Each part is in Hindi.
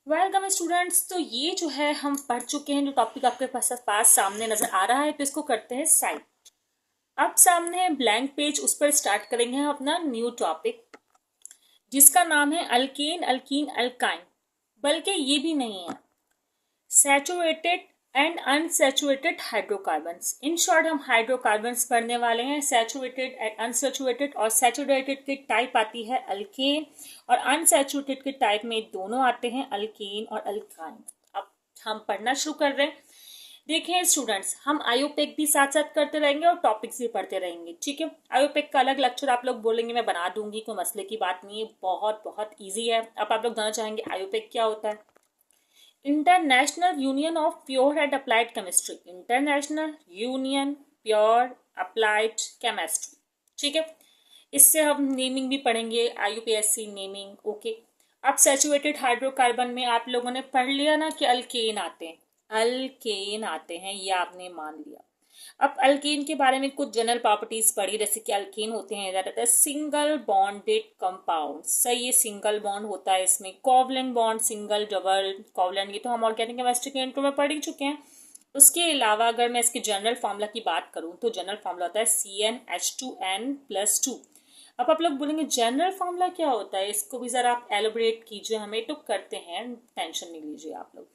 Welcome students. तो ये जो है हम पढ़ चुके हैं, जो टॉपिक आपके पास सामने नजर आ रहा है, तो इसको करते हैं साइड। अब सामने है ब्लैंक पेज, उस पर स्टार्ट करेंगे हम अपना न्यू टॉपिक, जिसका नाम है अल्केन, अल्कीन, अल्काइन। बल्कि ये भी नहीं है, saturated and unsaturated hydrocarbons. In short हम हाइड्रोकार्बन्स पढ़ने वाले हैं, सैचुरेटेड एंड अनसैचुरेटेड। और सैचुरेटेड की टाइप आती है अल्केन, और अनसैचुरेटेड के टाइप में दोनों आते हैं, अल्केन और अल्काइन। अब हम पढ़ना शुरू कर रहे हैं। देखिए स्टूडेंट्स, हम आयोपेक भी साथ साथ करते रहेंगे और टॉपिक्स भी पढ़ते रहेंगे, ठीक है। आयोपेक का अलग लेक्चर आप लोग बोलेंगे, मैं बना दूंगी, कोई मसले की बात नहीं है, बहुत बहुत ईजी है। अब आप लोग जानना चाहेंगे आयोपेक क्या होता है। International union of pure and applied chemistry, international union pure applied chemistry, ठीक है। इससे हम नेमिंग भी पढ़ेंगे, आईयूपीएससी नेमिंग, ओके। अब सैचुरेटेड हाइड्रोकार्बन में आप लोगों ने पढ़ लिया ना कि अल्केन आते हैं, अल्केन आते हैं, ये आपने मान लिया। अब अल्केन के बारे में कुछ जनरल प्रॉपर्टीज पढ़ी, जैसे कि अल्केन होते हैं ज्यादातर सिंगल बॉन्डेड कंपाउंड। सही है, सिंगल बॉन्ड होता है इसमें, covalent bond, single, double, covalent, ये तो हम ऑर्गेनिक केमिस्ट्री के इंट्रो में पढ़ ही चुके हैं। उसके अलावा अगर मैं इसके जनरल फॉर्मूला की बात करूं तो जनरल फॉर्मूला होता है CnH2n+2। अब आप लोग बोलेंगे जनरल फॉर्मूला क्या होता है, इसको भी जरा आप एलोबरेट कीजिए, हमें तो करते हैं, टेंशन नहीं लीजिए आप लोग।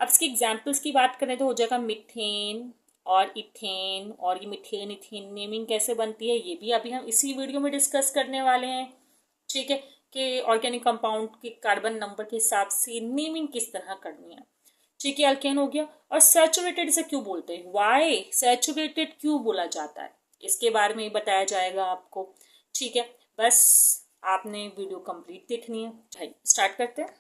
अब इसकी एग्जाम्पल्स की बात करें तो हो जाएगा मिथेन और इथेन, और ये मिथेन इथेन नेमिंग कैसे बनती है ये भी अभी हम इसी वीडियो में डिस्कस करने वाले हैं, ठीक है। कि ऑर्गेनिक कंपाउंड के कार्बन नंबर के हिसाब से नेमिंग किस तरह करनी है, ठीक है। अल्केन हो गया। और सैचुरेटेड इसे क्यों बोलते हैं, वाई सैचुरेटेड क्यों बोला जाता है, इसके बारे में बताया जाएगा आपको, ठीक है। बस आपने वीडियो कंप्लीट देखनी है। भाई स्टार्ट करते हैं।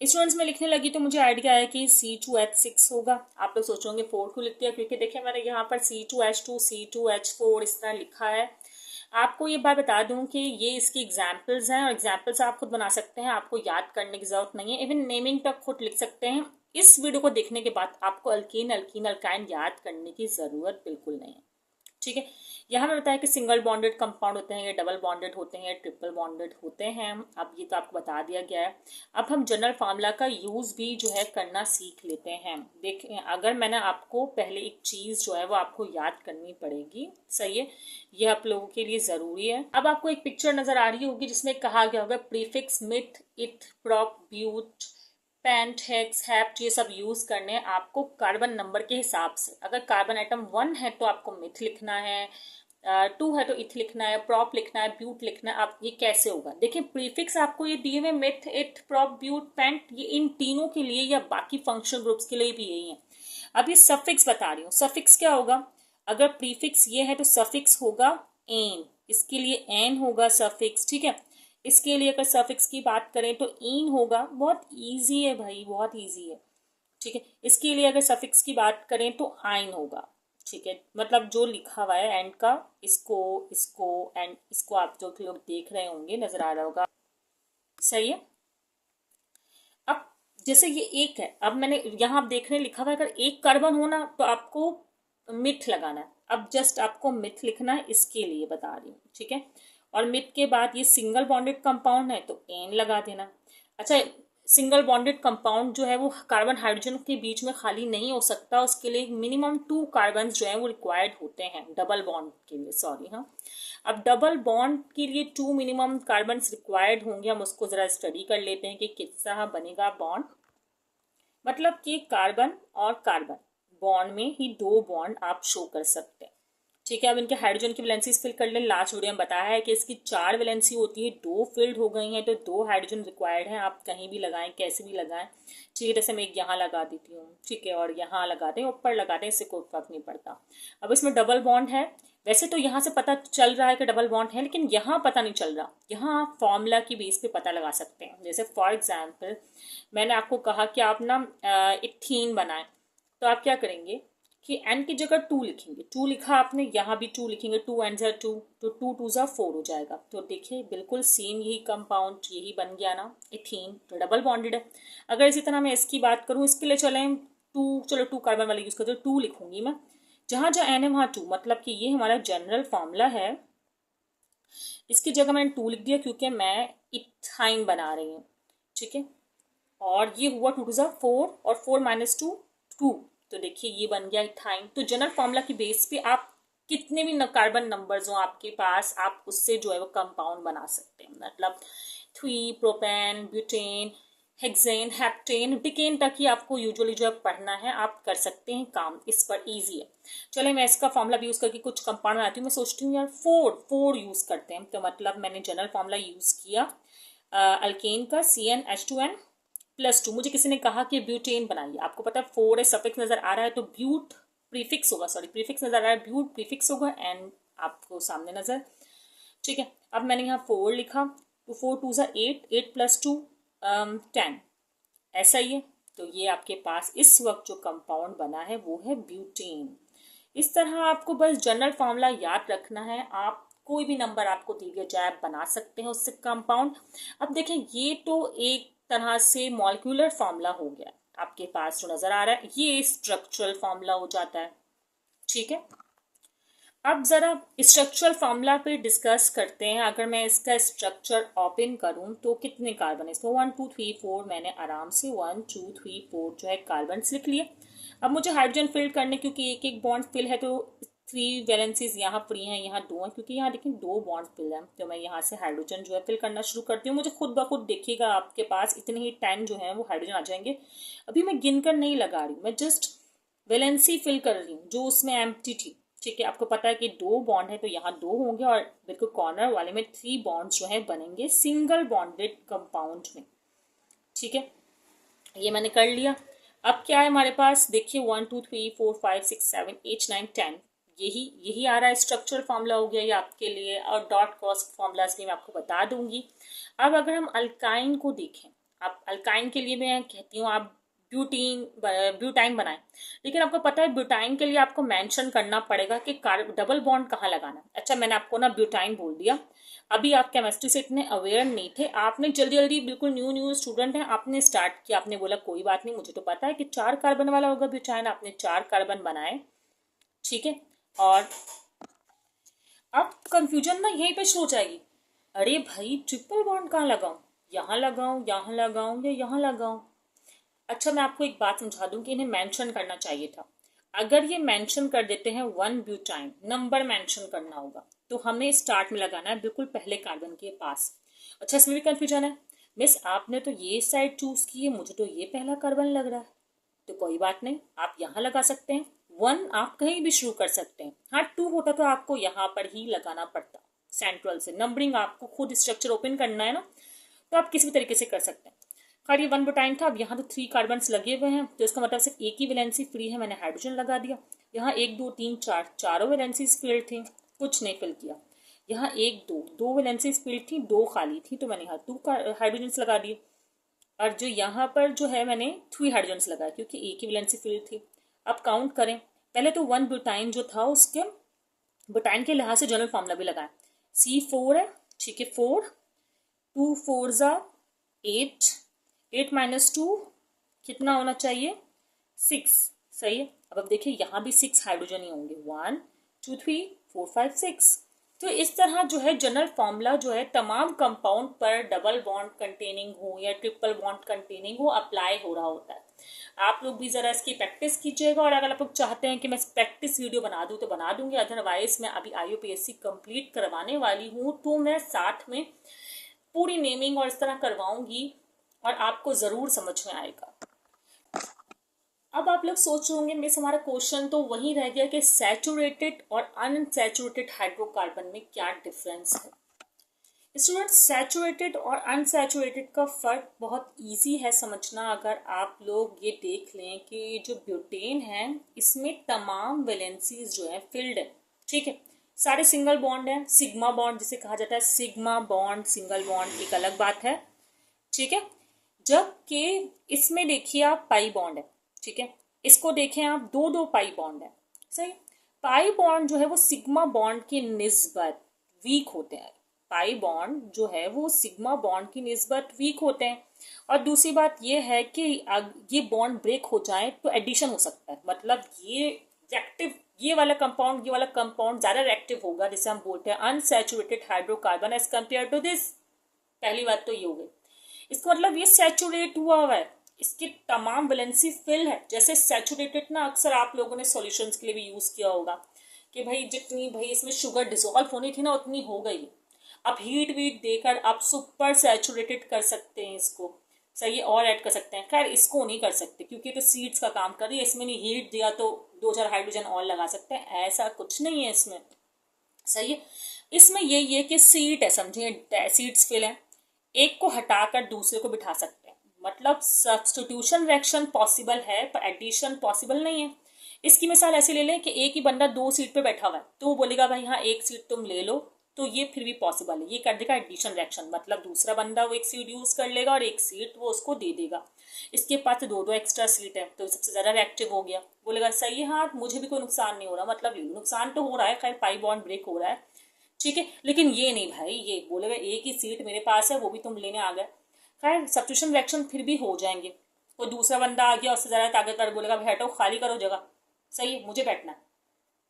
स्टूडेंट्स में लिखने लगी तो मुझे आइडिया है कि C2H6 होगा। आप लोग सोचोगे 4 क्यों लिखते हैं, क्योंकि देखिए मैंने यहाँ पर C2H2 C2H4 इस तरह लिखा है। आपको ये बात बता दूं कि ये इसकी एग्जाम्पल्स हैं, और एग्जाम्पल्स आप खुद बना सकते हैं, आपको याद करने की जरूरत नहीं है, इवन नेमिंग तक खुद लिख सकते हैं। इस वीडियो को देखने के बाद आपको अल्कीन, अल्कीन, अल्काइन याद करने की जरूरत बिल्कुल नहीं है, ठीक है। यहाँ में बताया कि सिंगल बॉन्डेड कंपाउंड होते हैं, या डबल बॉन्डेड होते हैं, या ट्रिपल बॉन्डेड होते हैं। अब ये तो आपको बता दिया गया है। अब हम जनरल फार्मूला का यूज भी जो है करना सीख लेते हैं। देखें, अगर मैंने आपको पहले एक चीज जो है वो आपको याद करनी पड़ेगी, सही है, ये आप लोगों के लिए जरूरी है। अब आपको एक पिक्चर नजर आ रही होगी जिसमें कहा गया होगा prefix meth, eth, prop, but, pent, hex, hept, ये सब यूज करने हैं आपको कार्बन नंबर के हिसाब से। अगर कार्बन आइटम 1 है तो आपको मिथ लिखना है, 2 है तो इथ लिखना है, प्रॉप लिखना है, ब्यूट लिखना है। आप ये कैसे होगा, देखिए प्रीफिक्स आपको ये दिए हुए मिथ, इथ, प्रॉप, ब्यूट, पेंट, ये इन तीनों के लिए या बाकी फंक्शनल ग्रुप्स के लिए भी यही है। अब ये सफिक्स बता रही हूँ, सफिक्स क्या होगा, अगर प्रीफिक्स ये है तो सफिक्स होगा एन, इसके लिए एन होगा सफिक्स, ठीक है। इसके लिए अगर सफिक्स की बात करें तो इन होगा, बहुत इजी है भाई, बहुत इजी है, ठीक है। इसके लिए अगर सफिक्स की बात करें तो आइन होगा, ठीक है। मतलब जो लिखा हुआ है एंड का, इसको, इसको एंड इसको आप जो लोग देख रहे होंगे नजर आ रहा होगा, सही है। अब जैसे ये एक है, अब मैंने यहाँ आप देख रहे हैं लिखा हुआ है, अगर एक कार्बन होना तो आपको मिथ लगाना है। अब जस्ट आपको मिथ लिखना है, इसके लिए बता रही हूँ, ठीक है। और मिथ के बाद ये सिंगल बॉन्डेड कंपाउंड है तो एन लगा देना। अच्छा, सिंगल बॉन्डेड कंपाउंड जो है वो कार्बन हाइड्रोजन के बीच में खाली नहीं हो सकता, उसके लिए मिनिमम 2 कार्बन जो है वो रिक्वायर्ड होते हैं डबल बॉन्ड के लिए, सॉरी हाँ। अब डबल बॉन्ड के लिए 2 मिनिमम कार्बन रिक्वायर्ड होंगे, हम उसको जरा स्टडी कर लेते हैं कि किस तरह बनेगा बॉन्ड। मतलब कि कार्बन और कार्बन बॉन्ड में ही 2 बॉन्ड आप शो कर सकते हैं, ठीक है। अब इनके हाइड्रोजन की वैलेंसीज फिल कर ले। लास्ट वीडियो में बताया है कि इसकी 4 वैलेंसी होती है, 2 फिल्ड हो गई हैं तो 2 हाइड्रोजन रिक्वायर्ड हैं। आप कहीं भी लगाएं, कैसे भी लगाएं, ठीक है। जैसे मैं एक यहाँ लगा देती हूँ, ठीक है, और यहाँ लगा दें, ऊपर लगा दें, इससे कोई फर्क नहीं पड़ता। अब इसमें डबल बॉन्ड है, वैसे तो यहाँ से पता चल रहा है कि डबल बॉन्ड है, लेकिन यहाँ पता नहीं चल रहा, यहाँ आप फॉर्मूला की बेस पे पता लगा सकते हैं। जैसे फॉर एग्जाम्पल मैंने आपको कहा कि आप ना इथीन बनाएं, तो आप क्या करेंगे कि एन की जगह 2 लिखेंगे, 2 लिखा आपने, यहाँ भी 2 लिखेंगे, 2 एन 2, तो 2 2 4 हो जाएगा। तो देखिए बिल्कुल सेम यही कंपाउंड यही बन गया ना, इथीन, तो डबल बॉन्डेड है। अगर इसी तरह मैं इसकी बात करूँ, इसके लिए चलें 2, चलो 2 कार्बन वाला यूज करते, 2 लिखूंगी मैं, जहां जहां एन है वहां 2, मतलब कि ये हमारा जनरल फॉर्मूला है। इसकी जगह मैंने 2 लिख दिया क्योंकि मैं इथाइन बना रही हूँ, ठीक है। और ये हुआ 2 टू ज़ा 4 और 4 माइनस 2 2। तो देखिए ये बन गया इथाइन। तो जनरल फॉर्मूला की बेस पे आप कितने भी कार्बन नंबर्स हो आपके पास, आप उससे जो है वो कंपाउंड बना सकते हैं। मतलब 3 प्रोपेन, ब्यूटेन, हेक्सेन, हेप्टेन, डिकेन तक ही आपको यूजुअली जो है पढ़ना है, आप कर सकते हैं काम, इस पर इजी है। चलिए मैं इसका फॉर्मूला भी यूज़ करके कुछ कंपाउंड बनाती हूँ। मैं सोचती हूँ यार 4 यूज़ करते हैं। तो मतलब मैंने जनरल फॉर्मूला यूज़ किया अल्केन का CnH2n +2। मुझे किसी ने कहा कि ब्यूटेन बनाइए। आपको पता है 4 है, सफिक्स नजर आ रहा है तो ब्यूट प्रीफिक्स होगा, सॉरी प्रीफिक्स नजर आ रहा है, ब्यूट प्रीफिक्स होगा, एंड आपको सामने नजर, ठीक है। अब मैंने यहाँ 4 लिखा, तो 4 2 ज़ा 8, 8 + 2 10, ऐसा ही है। तो ये आपके पास इस वक्त जो कंपाउंड बना है वो है ब्यूटेन। इस तरह आपको बस जनरल फॉर्मूला याद रखना है। आप कोई भी नंबर आपको दिया जाए आप बना सकते हैं उससे कंपाउंड। अब देखें ये तो एक तरह से मॉलिक्यूलर फॉर्मूला हो गया आपके पास जो नजर आ रहा है, ये स्ट्रक्चरल फॉर्मूला हो जाता है, ठीक है। अब जरा स्ट्रक्चरल फॉर्मूला पे डिस्कस करते हैं। अगर मैं इसका स्ट्रक्चर ओपन करूं तो कितने कार्बन है इसमें, 1 2 3 4, मैंने आराम से 1 2 3 4 जो है कार्बन लिख लिए। अब मुझे हाइड्रोजन फिल करने, क्योंकि एक एक बॉन्ड फिल है तो 3 वैलेंसीज यहाँ फ्री हैं, यहाँ 2 हैं, क्योंकि यहाँ देखिए 2 बॉन्ड फिल हैं। तो मैं यहाँ से हाइड्रोजन जो है फिल करना शुरू करती हूँ। मुझे खुद ब खुद देखिएगा आपके पास इतने ही 10 जो है वो हाइड्रोजन आ जाएंगे। अभी मैं गिनकर नहीं लगा रही हूँ, मैं जस्ट वैलेंसी फिल कर रही हूँ जो उसमें एम्प्टी थी, ठीक है। आपको पता है कि 2 बॉन्ड है तो यहाँ 2 होंगे, और बिल्कुल कॉर्नर वाले में 3 बॉन्ड्स जो है बनेंगे सिंगल बॉन्डेड कंपाउंड में, ठीक है। ये मैंने कर लिया। अब क्या है हमारे पास, देखिए 1 2 3 4 5 6 7 8 9 10, यही आ रहा है स्ट्रक्चरल फॉर्मूला हो गया ये आपके लिए। और डॉट क्रॉस फॉर्मूलाज भी मैं आपको बता दूंगी। अब अगर हम अल्काइन को देखें, आप अल्काइन के लिए मैं कहती हूँ आप ब्यूटाइन बनाएं, लेकिन आपको पता है ब्यूटाइन के लिए आपको मेंशन करना पड़ेगा कि डबल बॉन्ड कहाँ लगाना है। अच्छा मैंने आपको ना ब्यूटाइन बोल दिया, अभी आप केमिस्ट्री से इतने अवेयर नहीं थे, आपने जल्दी जल्दी, बिल्कुल न्यू स्टूडेंट हैं, आपने स्टार्ट किया, आपने बोला कोई बात नहीं मुझे तो पता है कि 4 कार्बन वाला होगा ब्यूटाइन, आपने 4 कार्बन बनाए, ठीक है। और अब कंफ्यूजन ना यहीं पे शुरू हो जाएगी, अरे भाई ट्रिपल बॉन्ड कहाँ लगाऊं, यहाँ लगाऊं, यहाँ लगाऊं या यहाँ लगाऊं। अच्छा मैं आपको एक बात समझा दूं कि इन्हें मेंशन करना चाहिए था। अगर ये मेंशन कर देते हैं 1 ब्यूटाइन, नंबर मेंशन करना होगा, तो हमें स्टार्ट में लगाना है बिल्कुल पहले कार्बन के पास। अच्छा इसमें भी कंफ्यूजन है, मिस आपने तो ये साइड चूज की है, मुझे तो ये पहला कार्बन लग रहा है। तो कोई बात नहीं, आप यहाँ लगा सकते हैं, 1 आप कहीं भी शुरू कर सकते हैं। हाँ 2 होता तो आपको यहाँ पर ही लगाना पड़ता सेंट्रल से। नंबरिंग आपको खुद स्ट्रक्चर ओपन करना है ना, तो आप किसी भी तरीके से कर सकते हैं। खैर ये 1 ब्यूटाइन था। अब यहाँ तो 3 कार्बन लगे हुए हैं, तो इसका मतलब सिर्फ एक ही वैलेंसी फ्री है, मैंने हाइड्रोजन लगा दिया। यहाँ 1 2 3 4 चारों वैलेंसीज फिल्ड थी, कुछ नहीं फिल किया। यहाँ 1 2 2 वैलेंसीज फिल्ड थी, 2 खाली थी, तो मैंने यहाँ 2 हाइड्रोजन लगा दिए। और जो यहाँ पर जो है मैंने 3 हाइड्रोजन लगाया, क्योंकि एक ही वैलेंसी फिल्ड थी। अब काउंट करें, पहले तो 1 ब्यूटाइन जो था उसके ब्यूटाइन के लिहाज से जनरल फॉर्मूला भी लगाया, C4 है, ठीक है। 4 2 4 ज़ा 8, 8 माइनस 2 कितना होना चाहिए, 6, सही है। अब देखिए यहाँ भी 6 हाइड्रोजन ही होंगे, 1 2 3 4 5 6। तो इस तरह जो है जनरल फॉर्मूला जो है तमाम कंपाउंड पर डबल बॉन्ड कंटेनिंग हो या ट्रिपल बॉन्ड कंटेनिंग हो अप्लाई हो रहा होता है। आप लोग भी ज़रा इसकी प्रैक्टिस कीजिएगा, और अगर आप लोग चाहते हैं कि मैं प्रैक्टिस वीडियो बना दूँ तो बना दूंगी, अदरवाइज मैं अभी IUPAC कंप्लीट करवाने वाली हूँ, तो मैं साथ में पूरी नेमिंग और इस तरह करवाऊंगी और आपको ज़रूर समझ में आएगा। अब आप लोग सोच रहे होंगे मिस हमारा क्वेश्चन तो वही रह गया कि सैचुरेटेड और अनसैचुरेटेड हाइड्रोकार्बन में क्या डिफरेंस है। स्टूडेंट्स सैचुरेटेड और अनसैचुरेटेड का फर्क बहुत इजी है समझना। अगर आप लोग ये देख लें कि जो ब्यूटेन है इसमें तमाम वैलेंसीज जो है फिल्ड है, ठीक है, सारे सिंगल बॉन्ड है, सिग्मा बॉन्ड जिसे कहा जाता है, सिग्मा बॉन्ड सिंगल बॉन्ड एक अलग बात है, ठीक है। जबकि इसमें देखिए आप पाई बॉन्ड है, ठीक है, इसको देखें आप 2 पाई बॉन्ड है, सही। पाई बॉन्ड जो है वो सिग्मा बॉन्ड की निस्बत वीक होते हैं, पाई बॉन्ड जो है वो सिग्मा बॉन्ड की निस्बत वीक होते हैं। और दूसरी बात ये है कि ये बॉन्ड ब्रेक हो जाए तो एडिशन हो सकता है, मतलब ये रिएक्टिव, ये वाला कंपाउंड ज्यादा रिएक्टिव होगा, जिसे हम बोलते हैं unsaturated hydrocarbon as compare to this. पहली बात तो ये हो गई। इसका मतलब ये सैचुरेट हुआ है, इसकी तमाम वैलेंसी फिल है। जैसे सैचुरेटेड ना अक्सर आप लोगों ने सॉल्यूशंस के लिए भी यूज किया होगा कि भाई जितनी भाई इसमें शुगर डिसॉल्व होनी थी ना उतनी हो गई। अब हीट वीट देकर आप सुपर सैचुरेटेड कर सकते हैं इसको, सही है, और ऐड कर सकते हैं। खैर इसको नहीं कर सकते क्योंकि तो सीड्स का काम कर रही है, इसमें नहीं हीट दिया तो 2-4 हाइड्रोजन और लगा सकते हैं, ऐसा कुछ नहीं है इसमें, सही है। इसमें यही है कि सीट है, समझिए सीट्स फिल है, एक को हटाकर दूसरे को बिठा सकते हैं, मतलब सब्स्टिट्यूशन रिएक्शन पॉसिबल है पर एडिशन पॉसिबल नहीं है। इसकी मिसाल ऐसे ले लें कि एक ही बंदा 2 सीट पे बैठा हुआ है तो वो बोलेगा भाई हाँ 1 सीट तुम ले लो, तो ये फिर भी पॉसिबल है, ये कर देगा एडिशन रिएक्शन, मतलब दूसरा बंदा वो 1 सीट यूज कर लेगा और 1 सीट वो उसको दे देगा। इसके पास 2-2 एक्स्ट्रा सीट है तो सबसे ज्यादा रिएक्टिव हो गया, बोलेगा सही है हाँ मुझे भी कोई नुकसान नहीं हो रहा, मतलब नुकसान तो हो रहा है, खैर पाई बॉन्ड ब्रेक हो रहा है, ठीक है, लेकिन ये नहीं भाई, ये बोलेगा एक ही सीट मेरे पास है वो भी तुम लेने आ गए। खैर सब्स्टिट्यूशन रिएक्शन फिर भी हो जाएंगे, कोई दूसरा बंदा आ गया उससे ज्यादा ताकतवर, बोलेगा भाई हटो खाली करो जगह, सही है मुझे बैठना है,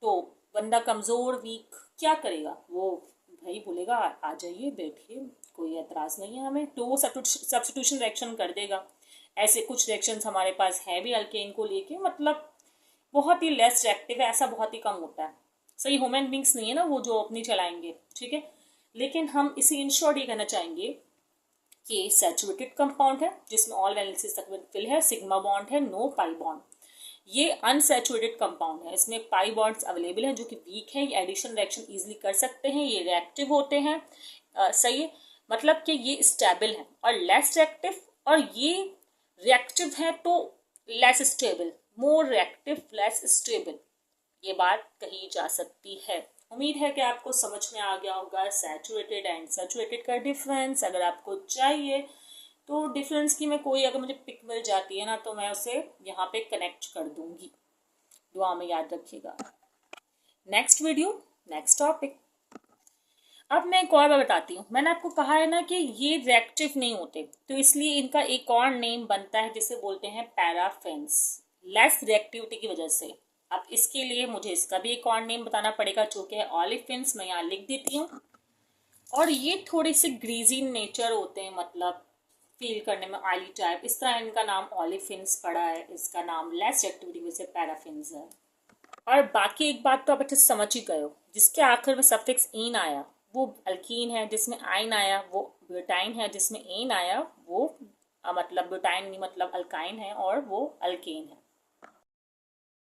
तो बंदा कमजोर वीक क्या करेगा, वो भाई बोलेगा आ जाइए बैठिए कोई एतराज नहीं है हमें, तो वो सब्स्टिट्यूशन रिएक्शन कर देगा। ऐसे कुछ रिएक्शंस हमारे पास है भी अल्केन को लेके, मतलब बहुत ही लेस रिएक्टिव है, ऐसा बहुत ही कम होता है, सही, ह्यूमन बींग्स नहीं है ना वो जो अपनी चलाएंगे, ठीक है। लेकिन हम इसी इन शॉर्ट ये कहना चाहेंगे कि सैचुरेटेड कंपाउंड है जिसमें ऑल वैलेंसीज तक फिल है, सिग्मा बॉन्ड है, नो पाई बॉन्ड। ये अनसैचुरेटेड कंपाउंड है, इसमें पाई बॉन्ड्स अवेलेबल हैं जो कि वीक है, ये एडिशन रिएक्शन इजीली कर सकते हैं, ये रिएक्टिव होते हैं, सही है, मतलब कि ये स्टेबल है और लेस रिएक्टिव, और ये रिएक्टिव है तो less stable, more reactive less stable, ये बात कही जा सकती है। उम्मीद है कि आपको समझ में आ गया होगा सैचुरेटेड एंड सैचुरेटेड का डिफरेंस। अगर आपको चाहिए तो डिफरेंस की मैं कोई अगर मुझे पिक मिल जाती है ना तो मैं उसे यहाँ पे कनेक्ट कर दूंगी, दुआ में याद रखिएगा। Next video next topic. अब मैं एक और बार बताती हूँ, मैंने आपको कहा है ना कि ये रिएक्टिव नहीं होते तो इसलिए इनका एक और नेम बनता है जिसे बोलते हैं पैराफिन्स, लेस रिएक्टिविटी की वजह से। अब इसके लिए मुझे इसका भी एक और नेम बताना पड़ेगा जो कि है ऑलिफिन्स, मैं यहाँ लिख देती हूँ। और ये थोड़े से ग्रीजी नेचर होते हैं, मतलब फील करने में ऑयली टाइप, इस तरह इनका नाम ऑलिफिन्स पड़ा है, इसका नाम लेस रिएक्टिविटी की वजह से पैराफिन्स है। और बाकी एक बात तो आप अच्छे से समझ ही गए हो, जिसके आखिर में सफिक्स इन आया वो अल्कीन है, जिसमें आइन आया वो ब्यूटाइन है, जिसमें एन आया वो मतलब ब्यूटाइन नहीं मतलब अल्काइन है और वो अल्केन है।